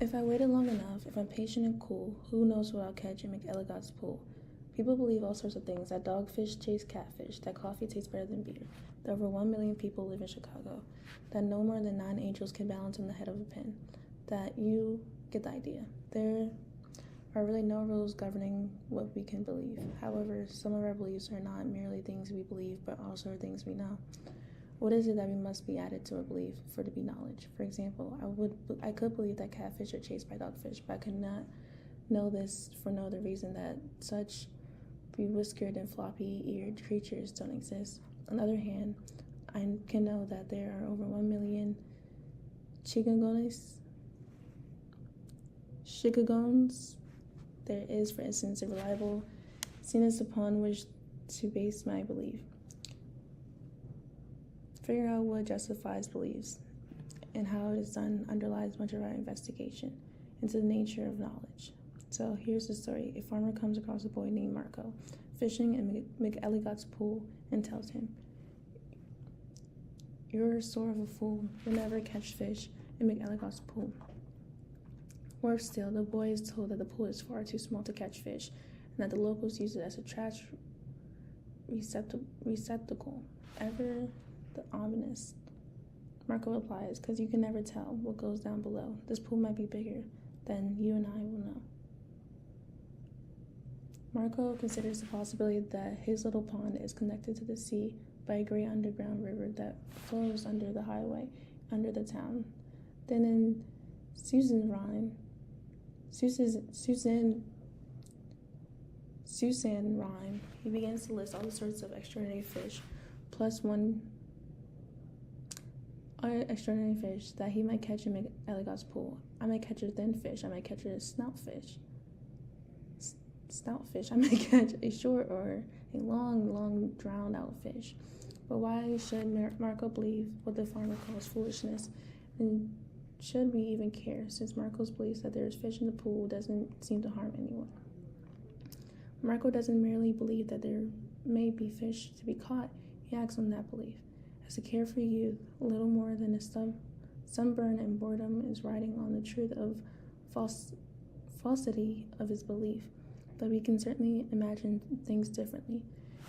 If I waited long enough, if I'm patient and cool, who knows what I'll catch in McElligot's pool? People believe all sorts of things, that dogfish chase catfish, that coffee tastes better than beer, that over 1 million people live in Chicago, that no more than 9 angels can balance on the head of a pin, that you get the idea. There are really no rules governing what we can believe. However, some of our beliefs are not merely things we believe, but also things we know. What is it that we must be added to a belief for to be knowledge? For example, I could believe that catfish are chased by dogfish, but I could not know this for no other reason that such bewhiskered and floppy-eared creatures don't exist. On the other hand, I can know that there are over 1 million chicagones. There is, for instance, a reliable science upon which to base my belief. Figure out what justifies beliefs and how it is done underlies much of our investigation into the nature of knowledge. So here's the story. A farmer comes across a boy named Marco fishing in McElligot's pool and tells him, "You're sort of a fool. You'll never catch fish in McElligot's pool." Worse still, the boy is told that the pool is far too small to catch fish and that the locals use it as a trash receptacle. Ever the ominous. Marco replies, "Because you can never tell what goes down below. This pool might be bigger than you and I will know." Marco considers the possibility that his little pond is connected to the sea by a great underground river that flows under the highway, under the town. Then in Susan rhyme, he begins to list all the sorts of extraordinary fish, plus one extraordinary fish that he might catch in McElligot's pool. I might catch a thin fish. I might catch a snout fish. I might catch a short or a long, drowned out fish. But why should Marco believe what the farmer calls foolishness? And should we even care, since Marco's belief that there is fish in the pool doesn't seem to harm anyone? Marco doesn't merely believe that there may be fish to be caught. He acts on that belief. As a carefree youth, little more than a sunburn and boredom is riding on the truth of falsity of his belief. But we can certainly imagine things differently.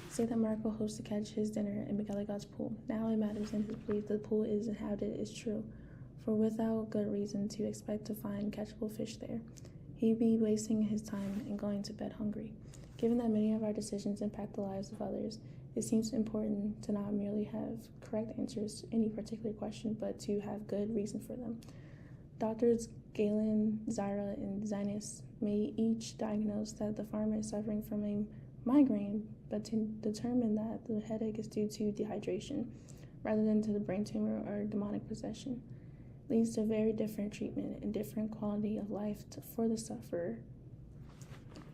Say that Marco hopes to catch his dinner in McElligot's pool. Now it matters in his belief that the pool is inhabited is true, for without good reason to expect to find catchable fish there, he'd be wasting his time and going to bed hungry. Given that many of our decisions impact the lives of others, it seems important to not merely have correct answers to any particular question, but to have good reason for them. Doctors Galen, Zyra, and Zinus may each diagnose that the farmer is suffering from a migraine, but to determine that the headache is due to dehydration, rather than to the brain tumor or demonic possession, leads to very different treatment and different quality of life for the sufferer.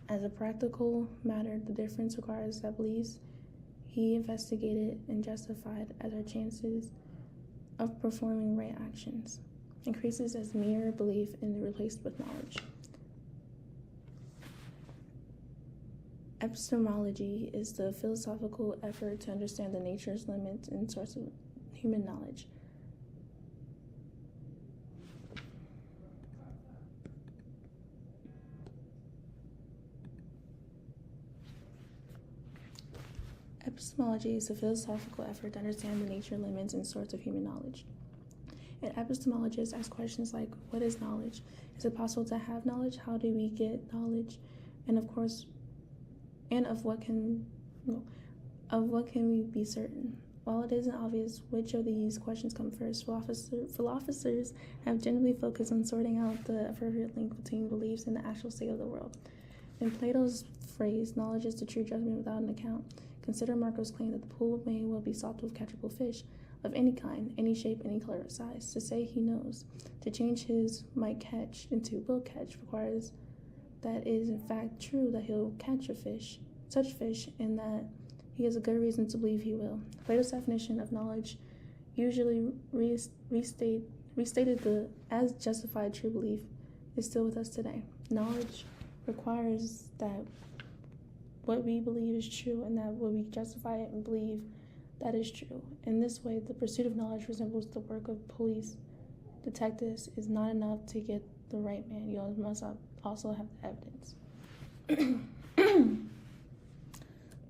As a practical matter, the difference requires that beliefs he investigated and justified as our chances of performing right actions increases as mere belief is replaced with knowledge. Epistemology is the philosophical effort to understand the natures, limits, and source of human knowledge. Epistemology is a philosophical effort to understand the nature, limits, and source of human knowledge. And epistemologists ask questions like, what is knowledge? Is it possible to have knowledge? How do we get knowledge? And of what can we be certain? While it isn't obvious which of these questions come first, philosophers have generally focused on sorting out the appropriate link between beliefs and the actual state of the world. In Plato's phrase, knowledge is the true judgment without an account. Consider Marco's claim that the pool may well be stocked with catchable fish of any kind, any shape, any color or size. To say he knows, to change his might catch into will catch, requires that it is in fact true that he'll catch such fish, and that he has a good reason to believe he will. Plato's definition of knowledge usually restated the as justified true belief is still with us today. Knowledge requires that what we believe is true and that what we justify it and believe that is true. In this way, the pursuit of knowledge resembles the work of police detectives. Is not enough to get the right man, you must also have the evidence.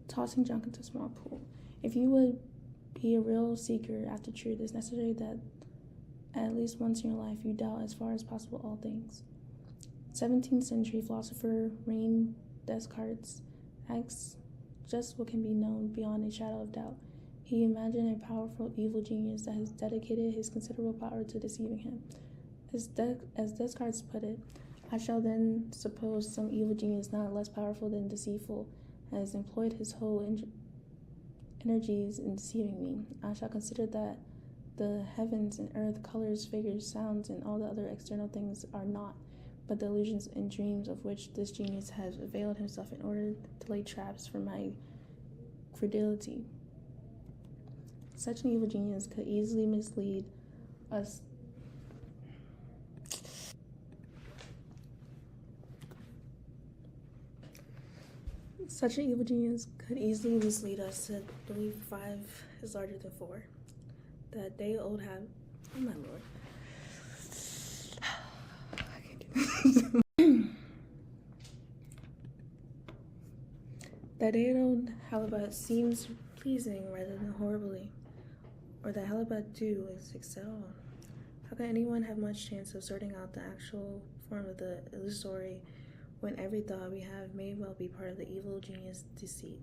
Tossing junk into a small pool. If you would be a real seeker after truth, it's necessary that at least once in your life you doubt as far as possible all things. 17th century philosopher René Descartes asks just what can be known beyond a shadow of doubt. He imagined a powerful evil genius that has dedicated his considerable power to deceiving him. As Descartes put it, I shall then suppose some evil genius not less powerful than deceitful has employed his whole energies in deceiving me. I shall consider that the heavens and earth, colors, figures, sounds, and all the other external things are not, but the illusions and dreams of which this genius has availed himself in order to lay traps for my credulity. Such an evil genius could easily mislead us. Such an evil genius could easily mislead us to believe 5 is larger than 4. That day-old habit. Oh my lord. I can't do this. That day-old halibut seems pleasing rather than horribly, or that halibut do is excel. How can anyone have much chance of sorting out the actual form of the illusory when every thought we have may well be part of the evil genius deceit?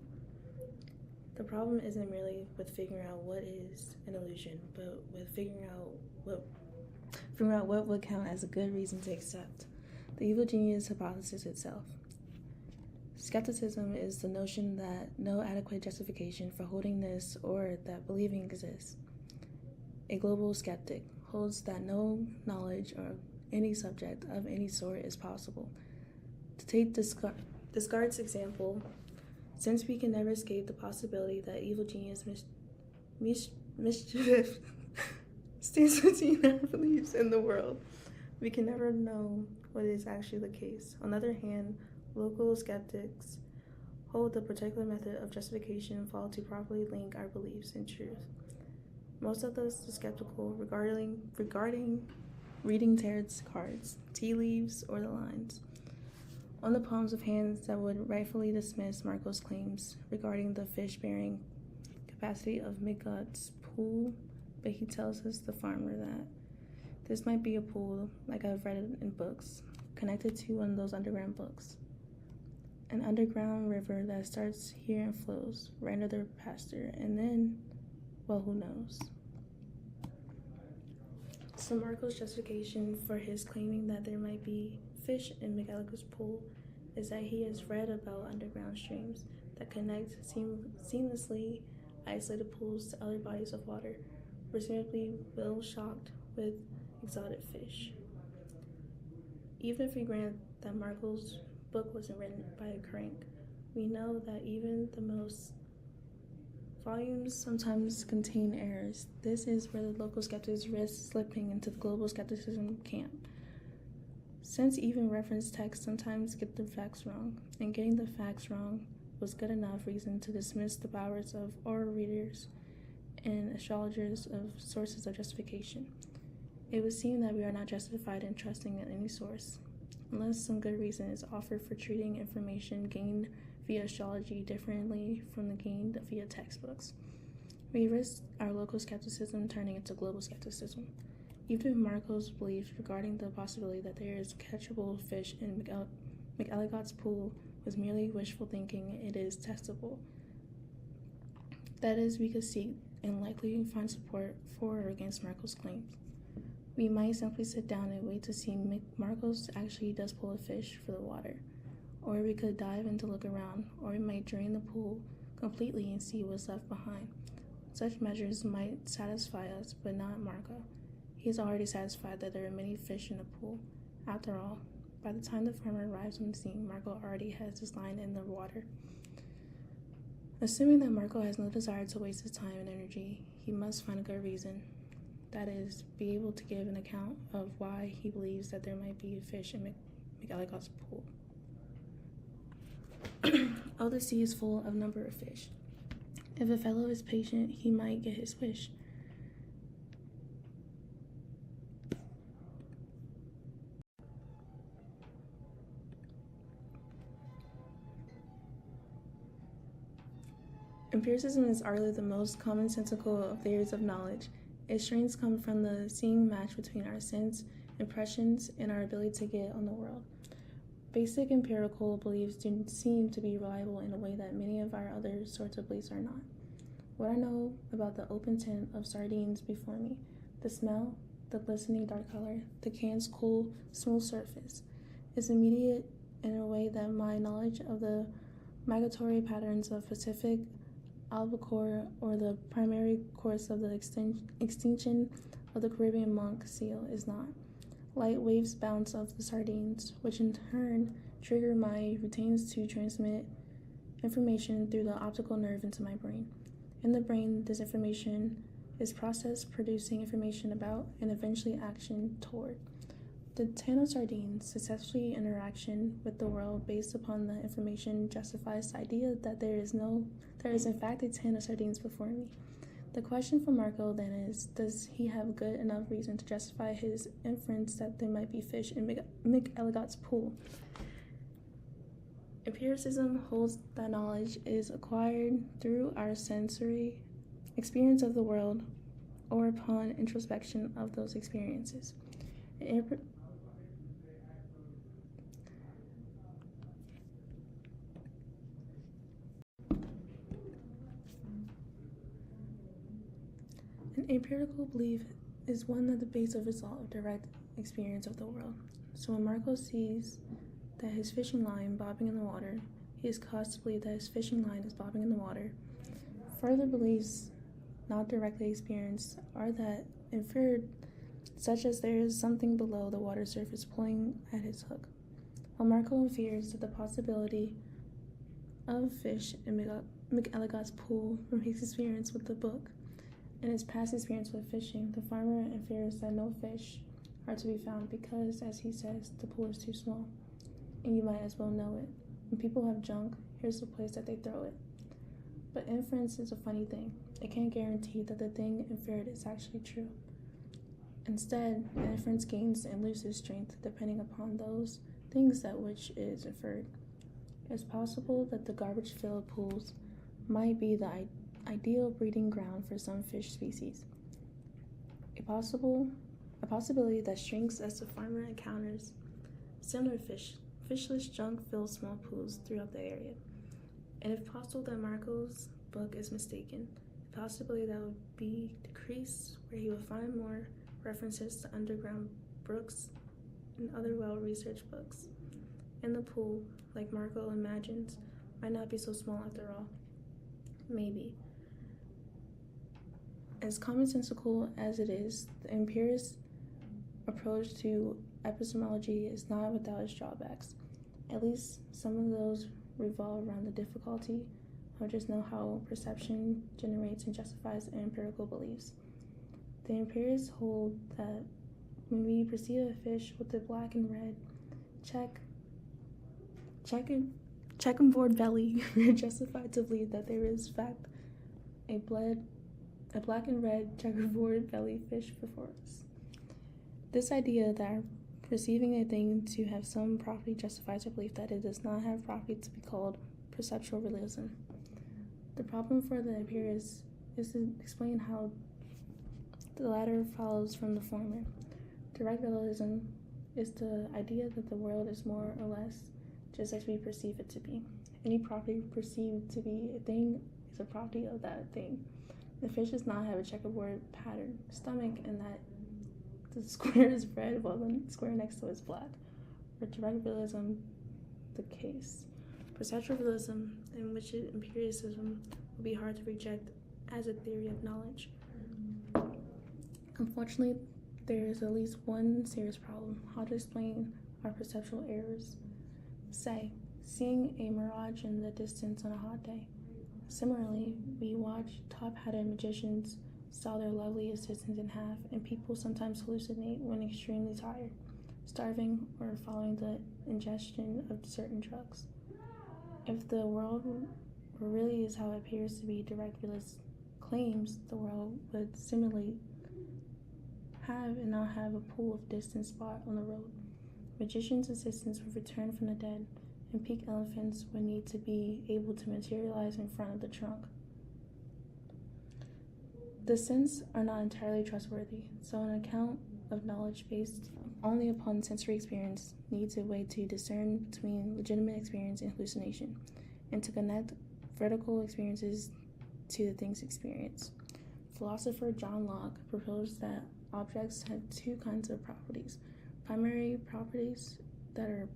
The problem isn't merely with figuring out what is an illusion, but with figuring out what would count as a good reason to accept the evil genius hypothesis itself. Skepticism is the notion that no adequate justification for holding this or that believing exists. A global skeptic holds that no knowledge of any subject of any sort is possible. To take Descartes' example, since we can never escape the possibility that evil genius mischief stands between our beliefs and the world, we can never know what is actually the case. On the other hand, local skeptics hold the particular method of justification fall to properly link our beliefs in truth. Most of those skeptical regarding reading tarot cards, tea leaves, or the lines on the palms of hands that would rightfully dismiss Marco's claims regarding the fish-bearing capacity of Midgard's pool, but he tells us, the farmer, that this might be a pool, like I've read it in books, connected to one of those underground books. An underground river that starts here and flows right under their pasture, and then, well, who knows? So Marco's justification for his claiming that there might be fish in McElligot's pool is that he has read about underground streams that connect seamlessly isolated pools to other bodies of water, presumably well stocked with exotic fish. Even if we grant that Marco's book wasn't written by a crank, we know that even the most volumes sometimes contain errors. This is where the local skeptics risk slipping into the global skepticism camp. Since even reference texts sometimes get the facts wrong, and getting the facts wrong was good enough reason to dismiss the powers of aura readers and astrologers of sources of justification. It would seem that we are not justified in trusting in any source, unless some good reason is offered for treating information gained via astrology differently from the gained via textbooks. We risk our local skepticism turning into global skepticism. Even if Marco's belief regarding the possibility that there is catchable fish in McElligot's pool was merely wishful thinking, it is testable. That is, we could seek and likely find support for or against Marco's claims. We might simply sit down and wait to see Marcos actually does pull a fish for the water. Or we could dive in to look around, or we might drain the pool completely and see what's left behind. Such measures might satisfy us, but not Marco. He is already satisfied that there are many fish in the pool. After all, by the time the farmer arrives on the scene, Marco already has his line in the water. Assuming that Marco has no desire to waste his time and energy, he must find a good reason. That is, be able to give an account of why he believes that there might be a fish in McElligot's pool. Oh, the sea is full of a number of fish. If a fellow is patient, he might get his wish. Empiricism is arguably the most commonsensical of theories of knowledge. Its strengths come from the seeing match between our sense impressions and our ability to get on the world. Basic empirical beliefs do seem to be reliable in a way that many of our other sorts of beliefs are not. What I know about the open tin of sardines before me, the smell, the glistening dark color, the can's cool, smooth surface, is immediate in a way that my knowledge of the migratory patterns of Pacific albacore or the primary course of the extinction of the Caribbean monk seal is not. Light waves bounce off the sardines, which in turn trigger my routines to transmit information through the optical nerve into my brain. In the brain, this information is processed, producing information about and eventually action toward. The tin of sardines successfully interaction with the world based upon the information justifies the idea that there is in fact a tin of sardines before me. The question for Marco then is, does he have good enough reason to justify his inference that there might be fish in McElligot's pool? Empiricism holds that knowledge is acquired through our sensory experience of the world or upon introspection of those experiences. An empirical belief is one that the base of result of direct experience of the world. So when Marco sees that his fishing line bobbing in the water, he is caused to believe that his fishing line is bobbing in the water. Further beliefs, not directly experienced, are that inferred, such as there is something below the water surface pulling at his hook. While Marco fears that the possibility of fish in McElligot's pool from his experience with the book and his past experience with fishing, the farmer infers that no fish are to be found because, as he says, the pool is too small, and you might as well know it. When people have junk, here's the place that they throw it. But inference is a funny thing. It can't guarantee that the thing inferred is actually true. Instead, the inference gains and loses strength depending upon those things that which is inferred. It's possible that the garbage-filled pools might be the ideal breeding ground for some fish species. A possibility that shrinks as the farmer encounters similar fishless junk-filled small pools throughout the area. And if possible that Marco's book is mistaken, the possibility that would be decreased where he would find more references to underground brooks and other well-researched books. And the pool, like Marco imagines, might not be so small after all. Maybe. As commonsensical as it is, the empiricist approach to epistemology is not without its drawbacks. At least some of those revolve around the difficulty of just know how perception generates and justifies empirical beliefs. The empirists hold that when we perceive a fish with a black and red checkerboard belly, we are justified to believe that there is, in fact, a black and red checkerboard belly fish before us. This idea that perceiving a thing to have some property justifies our belief that it does not have property to be called perceptual realism. The problem for the empirist is to explain how the latter follows from the former. Direct realism is the idea that the world is more or less just as we perceive it to be. Any property perceived to be a thing is a property of that thing. The fish does not have a checkerboard pattern stomach and that the square is red while the square next to it is black. For direct realism, the case. Perceptual realism, in which empiricism would be hard to reject as a theory of knowledge. Unfortunately, there is at least one serious problem: how to explain our perceptual errors. Say, seeing a mirage in the distance on a hot day. Similarly, we watch top-hatted magicians saw their lovely assistants in half, and people sometimes hallucinate when extremely tired, starving, or following the ingestion of certain drugs. If the world really is how it appears to be, direct realist claims the world would similarly have and not have a pool of distant spot on the road. Magicians' assistants would return from the dead, and peak elephants would need to be able to materialize in front of the trunk. The sense are not entirely trustworthy, so an account of knowledge based only upon sensory experience needs a way to discern between legitimate experience and hallucination, and to connect vertical experiences to the things experienced. Philosopher John Locke proposed that objects have two kinds of properties: primary properties that are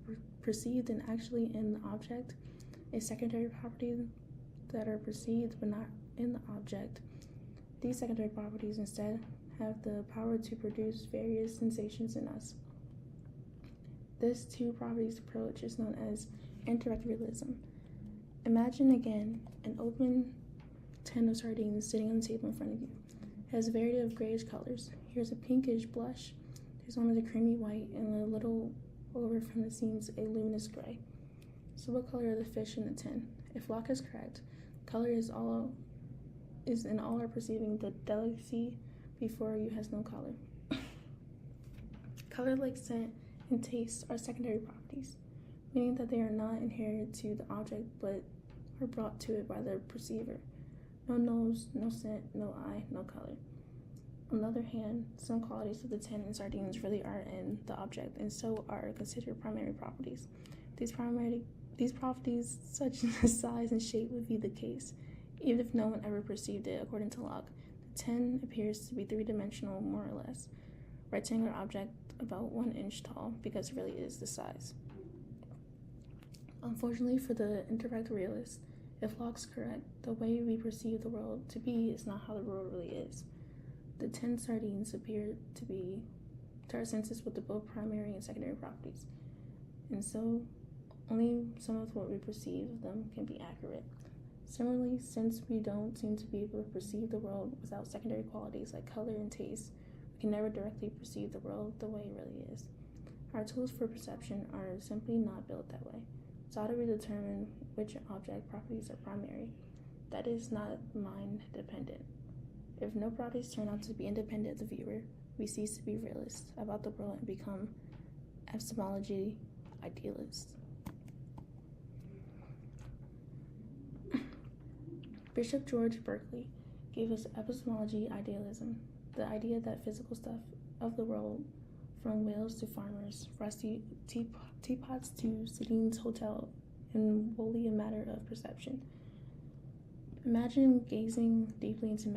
perceived and actually in the object, a secondary property that are perceived but not in the object. These secondary properties instead have the power to produce various sensations in us. This two properties approach is known as indirect realism. Imagine again an open tin of sardines sitting on the table in front of you. It has a variety of grayish colors. Here's a pinkish blush, there's one with a creamy white, and a little over from the seams a luminous gray. So what color are the fish in the tin? If Locke is correct, color is in all our perceiving. The delicacy before you has no color. Color, like scent and taste, are secondary properties, meaning that they are not inherent to the object but are brought to it by the perceiver. No nose, no scent, no eye, no color. On the other hand, some qualities of the tin and sardines really are in the object, and so are considered primary properties. These properties, such as size and shape, would be the case, even if no one ever perceived it. According to Locke, the tin appears to be three-dimensional, more or less, rectangular object about 1 inch tall, because it really is the size. Unfortunately for the indirect realist, if Locke's correct, the way we perceive the world to be is not how the world really is. The tin sardines appear to be to our senses with the both primary and secondary properties, and so only some of what we perceive of them can be accurate. Similarly, since we don't seem to be able to perceive the world without secondary qualities like color and taste, we can never directly perceive the world the way it really is. Our tools for perception are simply not built that way. So how do we determine which object properties are primary? That is not mind dependent. If no properties turn out to be independent of the viewer, we cease to be realists about the world and become epistemology idealists. Bishop George Berkeley gave us epistemology idealism, the idea that physical stuff of the world, from whales to farmers, rusty teapots to Celine's hotel, and wholly a matter of perception. Imagine gazing deeply into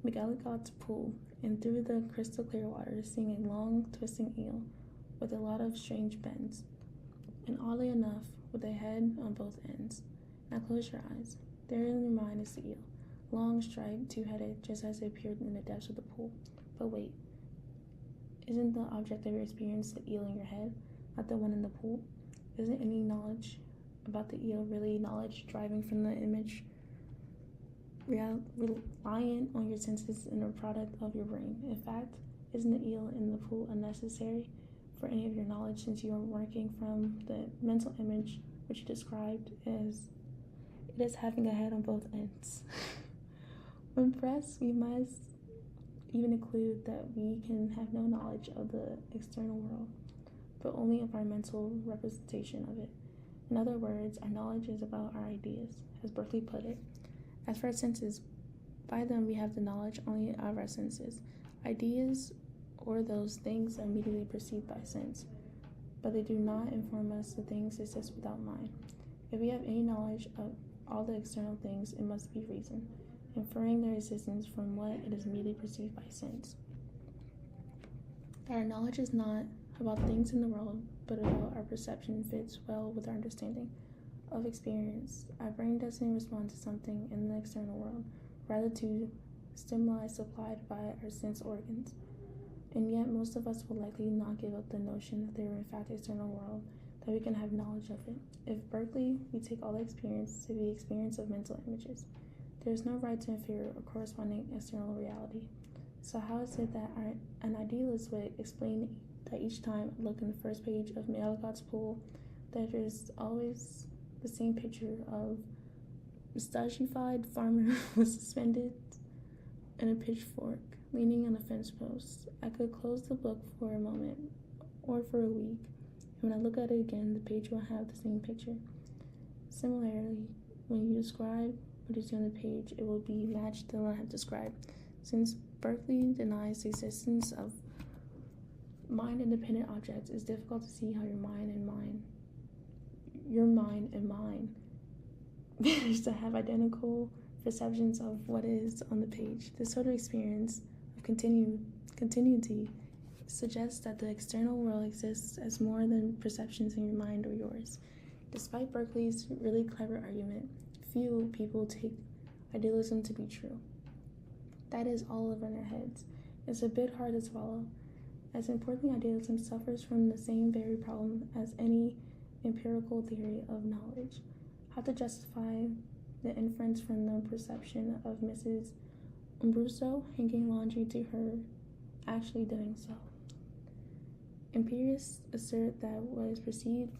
McElligott's pool, and through the crystal clear water seeing a long, twisting eel with a lot of strange bends, and oddly enough, with a head on both ends. Now close your eyes. There in your mind is the eel, long, striped, two-headed, just as it appeared in the depths of the pool. But wait, isn't the object of your experience the eel in your head, not the one in the pool? Isn't any knowledge about the eel really knowledge driving from the image, reliant on your senses and a product of your brain? In fact, isn't the eel in the pool unnecessary for any of your knowledge, since you are working from the mental image which you described as it is having a head on both ends? When pressed, we must even include that we can have no knowledge of the external world, but only of our mental representation of it. In other words, our knowledge is about our ideas, as Berkeley put it. As for our senses, by them we have the knowledge only of our senses. Ideas, or those things, are immediately perceived by sense, but they do not inform us that things exist without mind. If we have any knowledge of all the external things, it must be reason, inferring their existence from what it is immediately perceived by sense. That our knowledge is not about things in the world, but about our perception fits well with our understanding of experience. Our brain doesn't respond to something in the external world, rather to stimuli supplied by our sense organs. And yet most of us will likely not give up the notion that they are in fact external world, that we can have knowledge of it. If Berkeley, we take all experience to be experience of mental images, there is no right to infer a corresponding external reality. So how is it that an idealist would explain that each time I look in the first page of McElligott's pool, that there's always the same picture of a mustachified farmer with suspended and a pitchfork, leaning on a fence post? I could close the book for a moment, or for a week, and when I look at it again, the page will have the same picture. Similarly, when you describe what you see on the page, it will be matched to what I have described. Since Berkeley denies the existence of mind-independent objects, it's difficult to see how your mind and mine manage to have identical perceptions of what is on the page. This sort of experience of continuity suggests that the external world exists as more than perceptions in your mind or yours. Despite Berkeley's really clever argument, few people take idealism to be true. That is all over in our heads. It's a bit hard to swallow. As importantly, idealism suffers from the same very problem as any empirical theory of knowledge. How to justify the inference from the perception of Mrs. Umbruso hanging laundry to her actually doing so. Empirists assert that what is perceived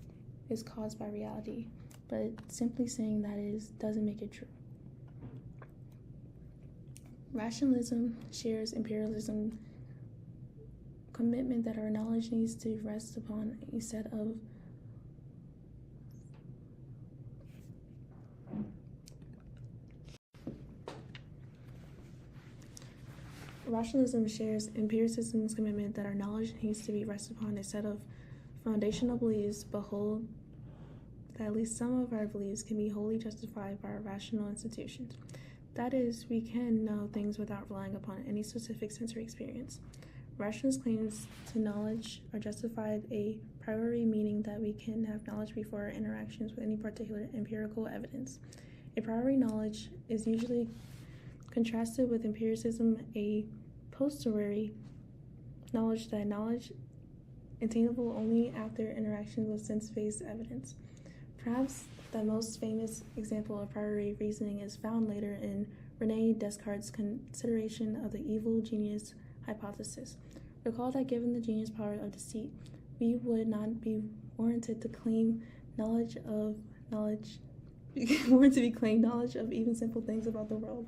is caused by reality, but simply saying that doesn't make it true. Rationalism shares empiricism commitment that our knowledge needs to rest upon a set of Rationalism shares empiricism's commitment that our knowledge needs to be rested upon a set of foundational beliefs, but hold that at least some of our beliefs can be wholly justified by our rational institutions. That is, we can know things without relying upon any specific sensory experience. Rationalist claims to knowledge are justified a priori, meaning that we can have knowledge before our interactions with any particular empirical evidence. A priori knowledge is usually contrasted with empiricism, a posteriori knowledge attainable only after interaction with sense-based evidence. Perhaps the most famous example of priori reasoning is found later in René Descartes' consideration of the evil genius hypothesis. Recall that given the genius power of deceit, we would not be warranted to claim knowledge of even simple things about the world,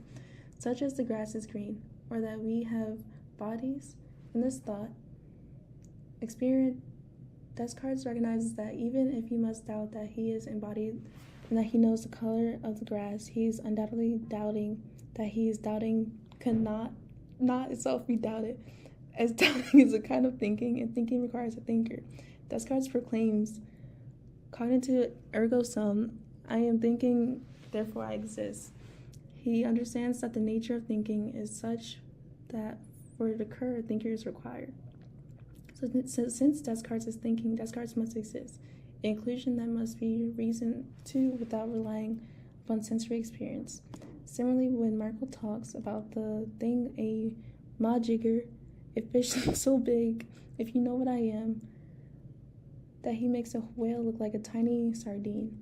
such as the grass is green, or that we have bodies. In this thought experiment, Descartes recognizes that even if he must doubt that he is embodied and that he knows the color of the grass, he is undoubtedly doubting that he is doubting cannot not itself be doubted, as doubting is a kind of thinking, and thinking requires a thinker. Descartes proclaims, cognitive ergo sum, I am thinking, therefore I exist. He understands that the nature of thinking is such that for it to occur, a thinker is required. So since Descartes is thinking, Descartes must exist, a conclusion that must be reasoned to without relying upon sensory experience. Similarly, when Markle talks about the thing a majigger, a fish so big, if you know what I am, that he makes a whale look like a tiny sardine.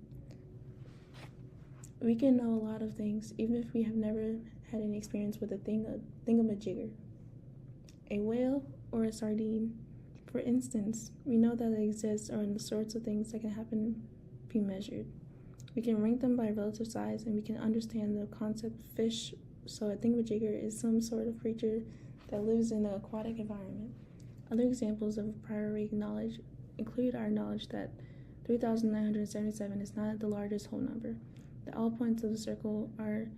We can know a lot of things, even if we have never had any experience with a thingamajigger, a whale or a sardine. For instance, we know that they exist or in the sorts of things that can happen be measured. We can rank them by relative size, and we can understand the concept of fish, so a thingamajigger is some sort of creature that lives in an aquatic environment. Other examples of priori knowledge include our knowledge that 3,977 is not the largest whole number, that all points of the circle are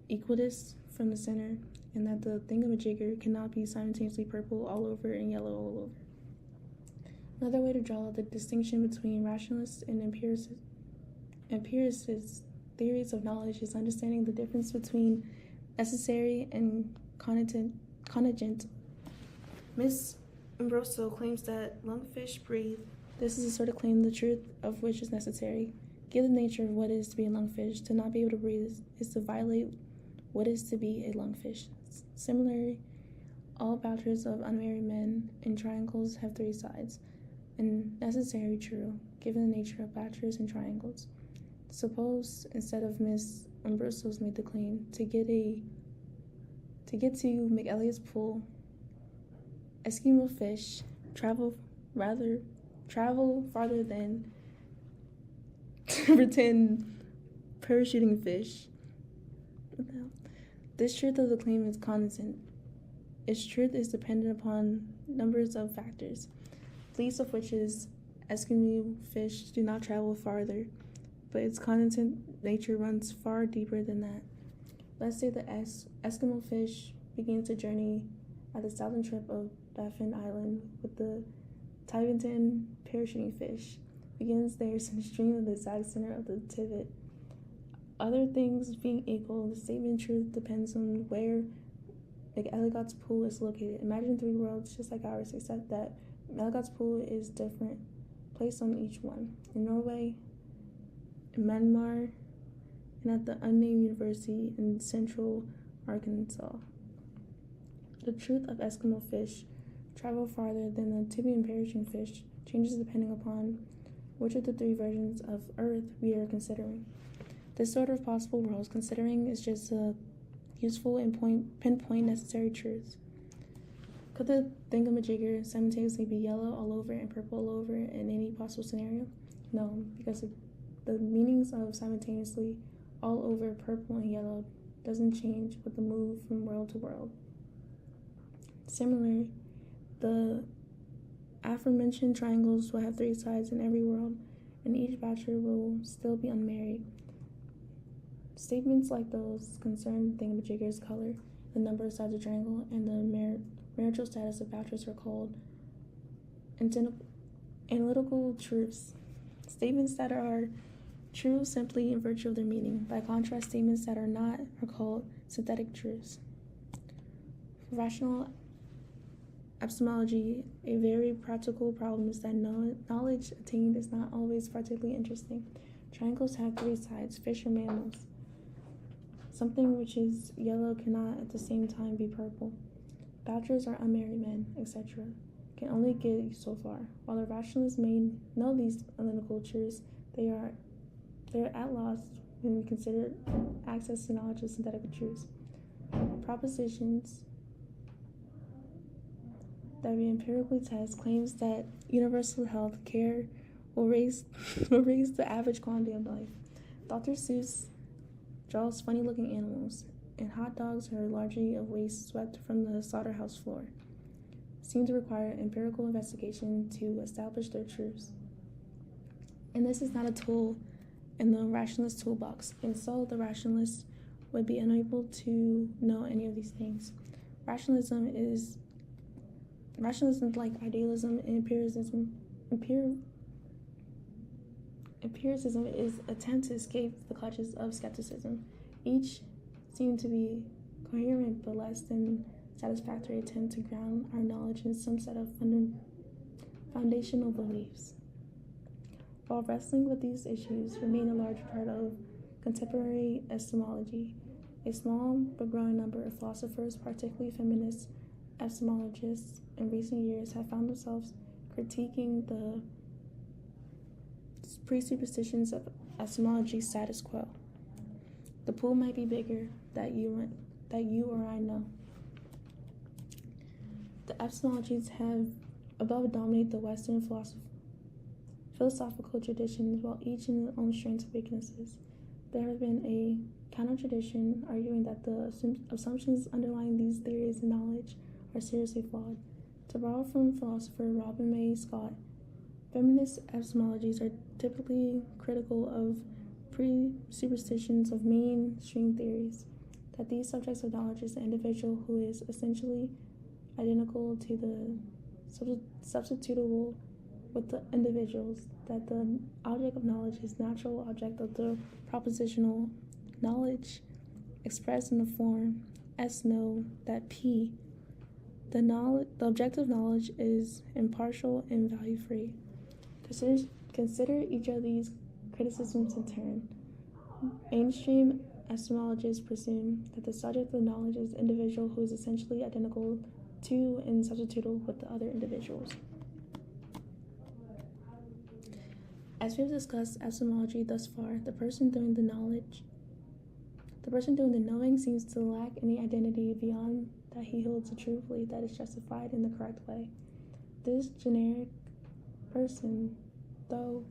equidistant from the center, and that the thingamajigger cannot be simultaneously purple all over and yellow all over. Another way to draw the distinction between rationalists and empiricists' theories of knowledge is understanding the difference between necessary and contingent. Miss Umbroso claims that lungfish breathe. This is a sort of claim the truth of which is necessary. Given the nature of what it is to be a lungfish, to not be able to breathe is to violate what is to be a lungfish. Similarly, all bachelors of unmarried men in triangles have three sides, and necessary true, given the nature of bachelors in triangles. Suppose, instead of Miss Umbroso's made the claim, to get to McElligot's pool, Eskimo fish travel farther than pretend parachuting fish. This truth of the claim is constant. Its truth is dependent upon numbers of factors, least of which is Eskimo fish do not travel farther, but its constant nature runs far deeper than that. Let's say the Eskimo fish begins the journey at the southern tip of Baffin Island with the Tibetan parachuting fish. Begins there in the stream of the exact center of the Tivet. Other things being equal, the statement truth depends on where McElligot's pool is located. Imagine 3 worlds just like ours, except that McElligot's pool is different, placed on each one. In Norway, in Myanmar, and at the unnamed university in central Arkansas. The truth of Eskimo fish travel farther than the Tibetan parachuting fish changes depending upon which of the 3 versions of Earth we are considering. This sort of possible worlds considering is just a useful and pinpoint necessary truths. Could the thingamajigger simultaneously be yellow all over and purple all over in any possible scenario? No, because the meanings of simultaneously all over purple and yellow doesn't change with the move from world to world. Similarly, the aforementioned triangles will have 3 sides in every world, and each bachelor will still be unmarried. Statements like those concern thingamajigger's color, the number of sides of triangle, and the marital status of bachelors are called analytical truths. Statements that are true simply in virtue of their meaning. By contrast, statements that are not are called synthetic truths. For rational epistemology, a very practical problem is that knowledge attained is not always particularly interesting. Triangles have 3 sides, fish or mammals. Something which is yellow cannot at the same time be purple. Bachelors are unmarried men, etc. can only get you so far. While the rationalists may know these analytical truths, they are at loss when we consider access to knowledge of synthetic truths. Propositions that we empirically test claims that universal health care will raise the average quality of life. Dr. Seuss draws funny-looking animals, and hot dogs are largely of waste swept from the slaughterhouse floor. Seem to require empirical investigation to establish their truths. And this is not a tool in the rationalist toolbox, and so the rationalists would be unable to know any of these things. Rationalism, like idealism and empiricism is an attempt to escape the clutches of skepticism. Each seem to be coherent but less than satisfactory attempt to ground our knowledge in some set of foundational beliefs. While wrestling with these issues remain a large part of contemporary epistemology, a small but growing number of philosophers, particularly feminist epistemologists, in recent years have found themselves critiquing the presupppositions of epistemology status quo. The pool might be bigger that you or I know. The epistemologies have above dominated the Western philosophical traditions, while each in their own strengths and weaknesses. There has been a counter-tradition arguing that the assumptions underlying these theories of knowledge are seriously flawed. To borrow from philosopher Robin May Scott, feminist epistemologies are typically critical of presuppositions of mainstream theories, that these subjects of knowledge is the individual who is essentially identical to the substitutable with the individuals, that the object of knowledge is natural object of the propositional knowledge expressed in the form S know that P. The objective knowledge is impartial and value-free. Consider each of these criticisms in turn. Mainstream epistemologists presume that the subject of knowledge is the individual who is essentially identical to and substitutable with the other individuals. As we have discussed epistemology thus far, the person doing the knowing seems to lack any identity beyond that he holds a true belief that is justified in the correct way. This generic person, though,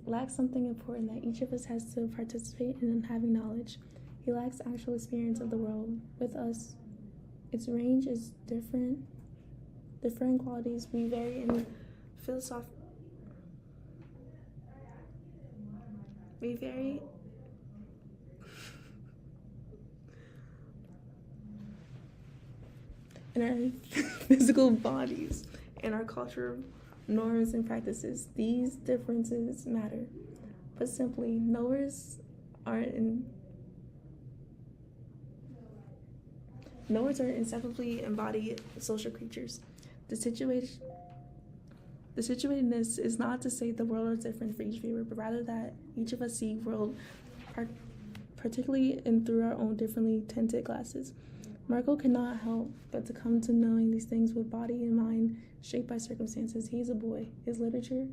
lacks something important that each of us has to participate in having knowledge. He lacks actual experience of the world. With us, its range is different. Differing qualities we vary in philosophy. We vary in our physical bodies, and our cultural norms and practices. These differences matter, but simply, knowers are inseparably embodied social creatures. The situatedness is not to say the world is different for each viewer, but rather that each of us see world particularly and through our own differently tinted glasses. Marco cannot help but to come to knowing these things with body and mind shaped by circumstances. He is a boy. His literature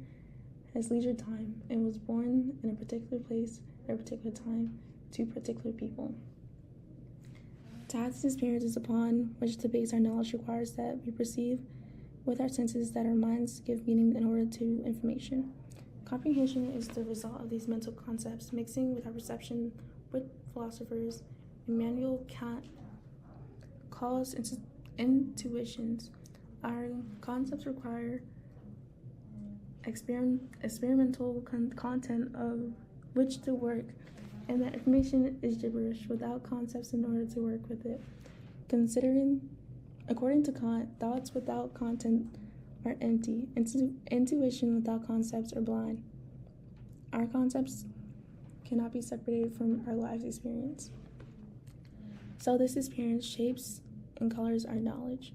has leisure time and was born in a particular place at a particular time to particular people. To have these experiences upon which to base our knowledge requires that we perceive with our senses, that our minds give meaning in order to information. Comprehension is the result of these mental concepts mixing with our perception, with philosophers. Immanuel Kant calls intuitions. Our concepts require experimental content of which to work, and that information is gibberish without concepts in order to work with it. According to Kant, thoughts without content are empty. Intuition without concepts are blind. Our concepts cannot be separated from our life's experience. So this experience shapes and colors our knowledge.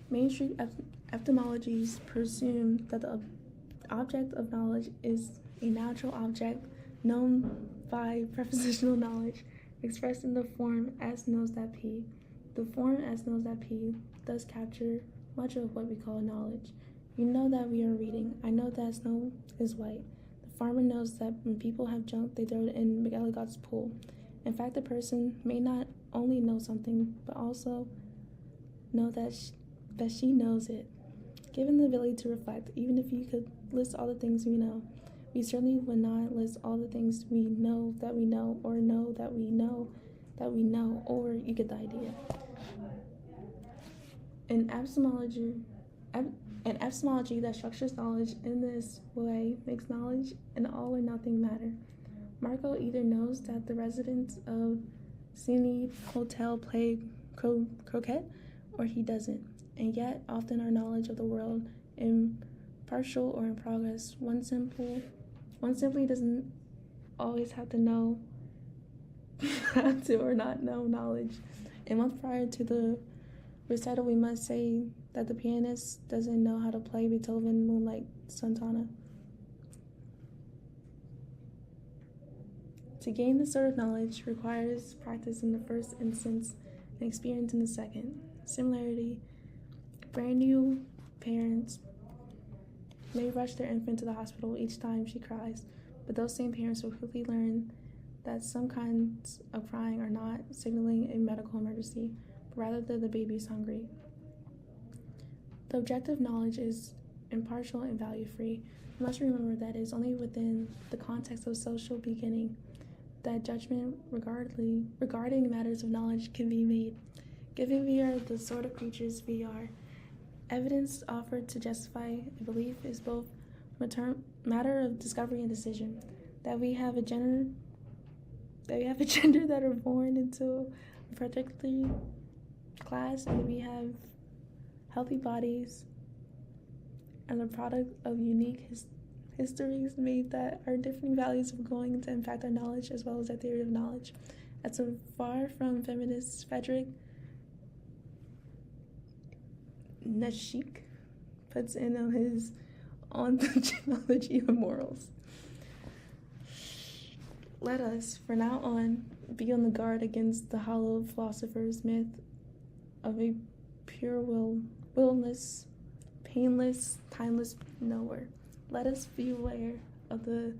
Mainstream epistemologies presume that the object of knowledge is a natural object known by prepositional knowledge, expressed in the form S knows that P. The form S knows that P does capture much of what we call knowledge. You know that we are reading. I know that snow is white. The farmer knows that when people have junk, they throw it in McElligot's pool. In fact, the person may not only know something, but also know that she knows it. Given the ability to reflect, even if you could list all the things we know, we certainly would not list all the things we know that we know, or know that we know that we know, or you get the idea. An epistemology that structures knowledge in this way makes knowledge an all or nothing matter. Marco either knows that the residents of Sienese Hotel play croquet, or he doesn't. And yet, often our knowledge of the world, impartial or in progress, one simply doesn't always have to know, have to or not know knowledge. A month prior to the recital, we must say that the pianist doesn't know how to play Beethoven Moonlight Sonata. To gain this sort of knowledge requires practice in the first instance and experience in the second. Similarly, brand new parents may rush their infant to the hospital each time she cries, but those same parents will quickly learn that some kinds of crying are not signaling a medical emergency, but rather that the baby is hungry. The objective knowledge is impartial and value-free. We must remember that it is only within the context of social beginning that judgment regarding matters of knowledge can be made. Given we are the sort of creatures we are, evidence offered to justify a belief is both matter of discovery and decision. That we have a gender that are born into a particular class, and that we have healthy bodies and the product of unique histories made that are different values of going to impact our knowledge as well as our theory of knowledge. As so far from feminist Frederick Nietzsche puts in on his On the Genealogy of Morals. Let us, from now on, be on the guard against the hollow philosopher's myth of a pure willless, painless, timeless knower. Let us be aware of the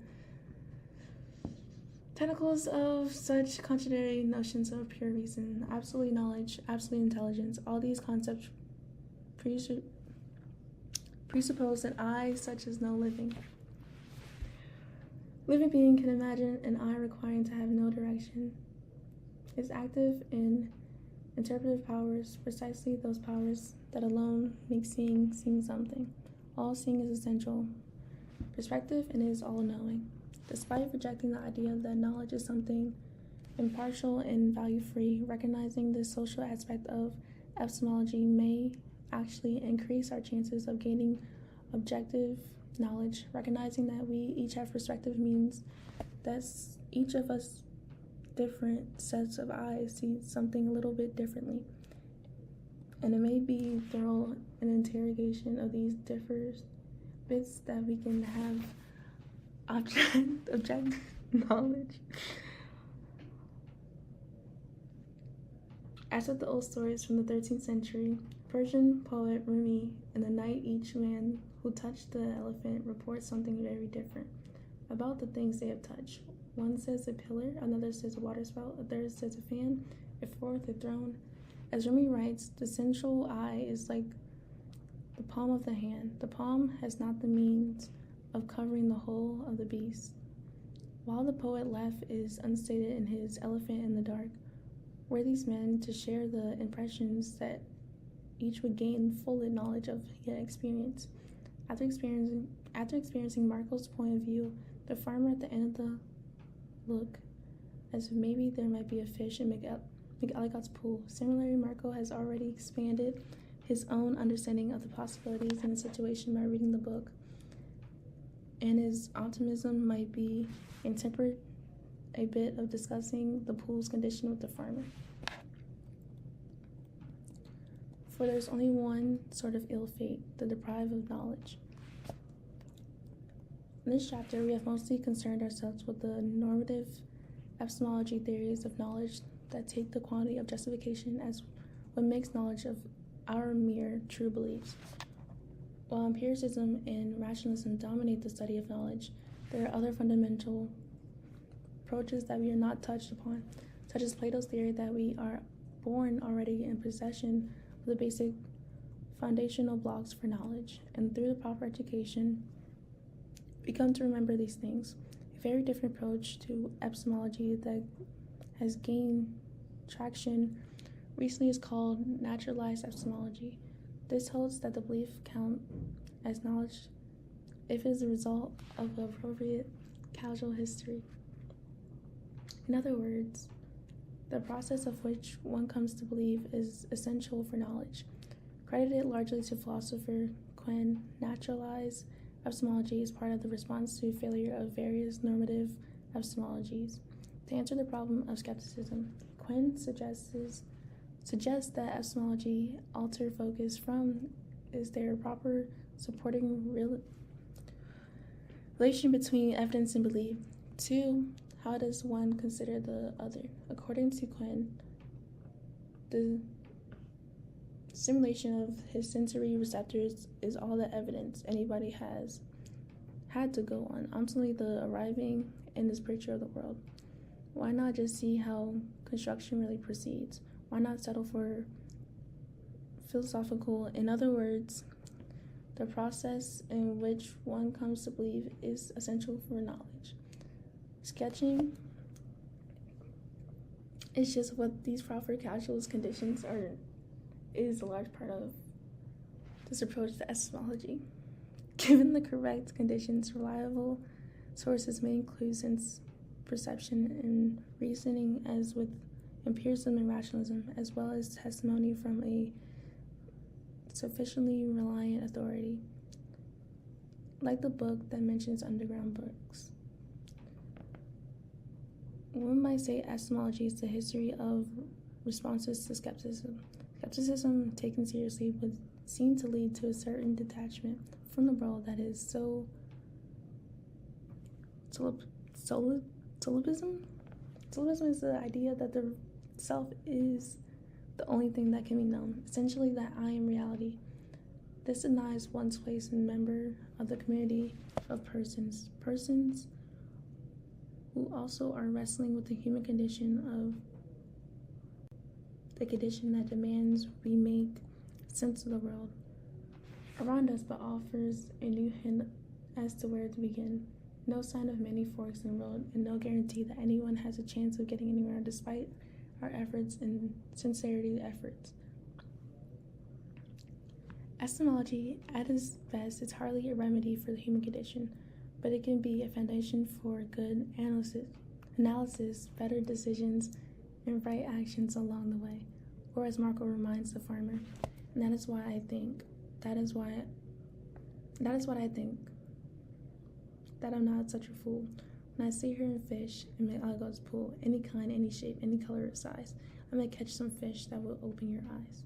tentacles of such contradictory notions of pure reason, absolute knowledge, absolute intelligence. All these concepts presuppose an I such as no living being can imagine an I requiring to have no direction. Is active in interpretive powers, precisely those powers that alone make seeing something. All seeing is essential perspective and is all-knowing. Despite rejecting the idea that knowledge is something impartial and value-free. Recognizing this social aspect of epistemology may actually increase our chances of gaining objective knowledge. Recognizing that we each have perspective means that each of us different sets of eyes see something a little bit differently. And it may be thorough an interrogation of these different bits that we can have objective knowledge. As with the old stories from the 13th century, Persian poet Rumi, in the night each man who touched the elephant reports something very different about the things they have touched. One says a pillar, another says a water spout, a third says a fan, a fourth a throne. As Rumi writes, the sensual eye is like the palm of the hand. The palm has not the means of covering the whole of the beast. While the poet left is unstated in his Elephant in the Dark, were these men to share the impressions that each would gain full knowledge of yet experience. After experiencing Marco's point of view, the farmer at the end of the look as if maybe there might be a fish in McElligott's pool. Similarly, Marco has already expanded his own understanding of the possibilities in the situation by reading the book, and his optimism might be tempered a bit of discussing the pool's condition with the farmer. For there's only one sort of ill fate, the deprived of knowledge. In this chapter, we have mostly concerned ourselves with the normative epistemology theories of knowledge that take the quantity of justification as what makes knowledge of our mere true beliefs. While empiricism and rationalism dominate the study of knowledge, there are other fundamental approaches that we are not touched upon, such as Plato's theory that we are born already in possession of the basic foundational blocks for knowledge, and through the proper education, we come to remember these things. A very different approach to epistemology that has gained traction recently is called naturalized epistemology. This holds that the belief count as knowledge if it is the result of appropriate causal history. In other words, the process of which one comes to believe is essential for knowledge. Credited largely to philosopher Quine, naturalized epistemology is part of the response to failure of various normative epistemologies. To answer the problem of skepticism, Quine suggests that epistemology alter focus from is there a proper supporting relation between evidence and belief to how does one consider the other. According to Quine, the stimulation of his sensory receptors is all the evidence anybody has had to go on, ultimately the arriving in this picture of the world. Why not just see how construction really proceeds? Why not settle for philosophical? In other words, the process in which one comes to believe is essential for knowledge. Sketching is just what these proper causal conditions is a large part of this approach to epistemology. Given the correct conditions, reliable sources may include sense perception and reasoning, as with empiricism and rationalism, as well as testimony from a sufficiently reliant authority, like the book that mentions underground books. One might say epistemology is the history of responses to skepticism. Skepticism, taken seriously, would seem to lead to a certain detachment from the world that is so solipsism? Solipsism is the idea that the self is the only thing that can be known, essentially that I am reality. This denies one's place in member of the community of persons who also are wrestling with the human condition of the condition that demands we make sense of the world around us, but offers a new hint as to where to begin. No sign of many forks in the road, and no guarantee that anyone has a chance of getting anywhere despite our efforts and sincerity efforts. Epistemology, at its best, is hardly a remedy for the human condition, but it can be a foundation for good analysis. analysis, better decisions, and right actions along the way. Or as Marco reminds the farmer, and that is what I think, that I'm not such a fool. When I see her in fish in McAligo's pool, any kind, any shape, any color or size, I may catch some fish that will open your eyes.